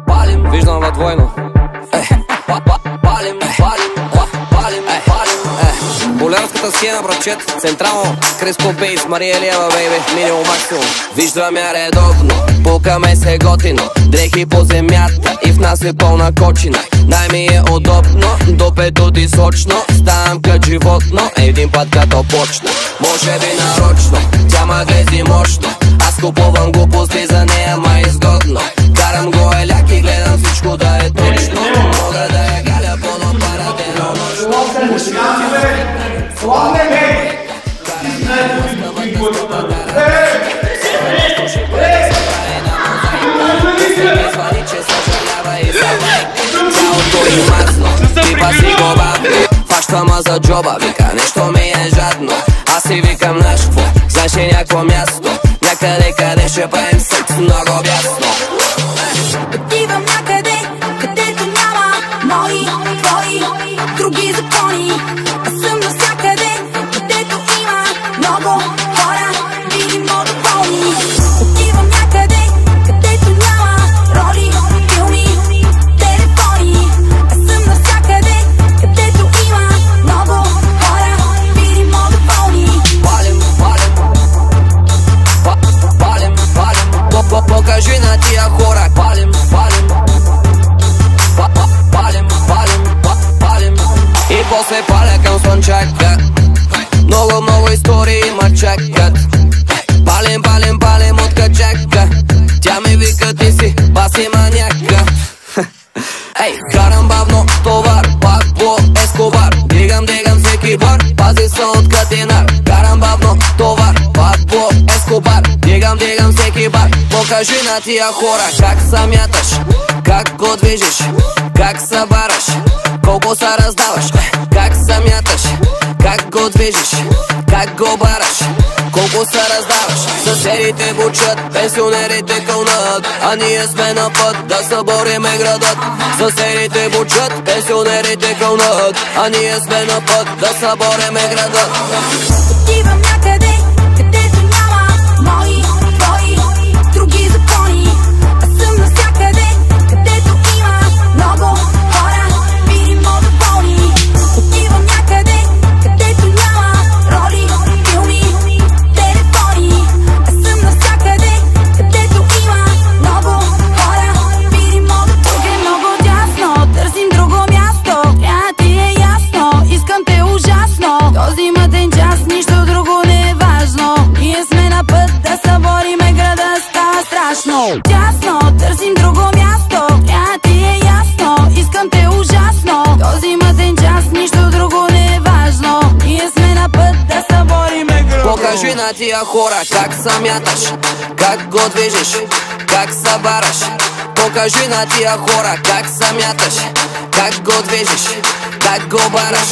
Палим, виждам ва двойно. Палим. Болярската схема, братчет. Централно, Криско Бейс, Мария Елиева, бейби, минимум максимум. Виждам я редовно, пукаме се готино. Дрехи по земята и в нас е пълна кочина. Най-ми е удобно, допето ти сочно. Ставам кът животно, един път като почна. Може би нарочно, тя ма глези мощно. Аз купувам глупости за нея, ма изгодно. Карам го еляк и гледам всичко да е точно. Мога да я галя по парадено нощно. Фаща ма за джоба, вика нещо ми е жадно. Аз си викам наш кво, знаеш ли някакво място? Някъде къде ще правим секс много бясно. Отивам някъде, където няма мои, твои, други закони. Аз съм навсякъде, където има много хора, видимо доволни. Отивам някъде, където няма роли, филми, телефони. Аз съм навсякъде, където има много хора, видимо доволни. Палим, покажи на тия хора. Палим. И после паля към слънчака. Много истории ма чакат. Палим от качака. Тя ми вика ти си баси маняка. Ей, карам бавно товар, пак по Ескобар. Дигам всеки бар, пази се от катинар. Карам бавно товар, пак по Ескобар. Дигам всеки бар. Покажи на тия хора как се мяташ, как го движиш, как се бараш, колко се раздаваш. Как се мяташ, как го движиш, как го бараш, колко се раздаваш. Съседите бучат, пенсионерите кълнат, а ние сме на път да събориме градът. Съседите бучат, пенсионерите кълнат, а ние сме на път да събориме градът. Отивам някъде, където няма мои, твои, други закони. Аз съм навсякъде, където има много хора, видимо доволни. Отивам някъде, където няма роли, филми, телефони. Аз съм навсякъде, където има много хора, видимо доволни. Тук е много дясно, търсим друго място. Трябва ти е ясно, искам те ужасно. Този мъден час, нищо друго не е важно. Ние сме на път да събориме града, става страшно. Дясно, търсим друго място. Трябва ти е ясно, искам те ужасно. Този мъден час, нищо друго не е важно. Ние сме на път да събориме града. Покажи на тия хора как се мяташ, как го движиш, как се бараш. Покажи на тия хора как се мяташ, как го движиш, как го бараш.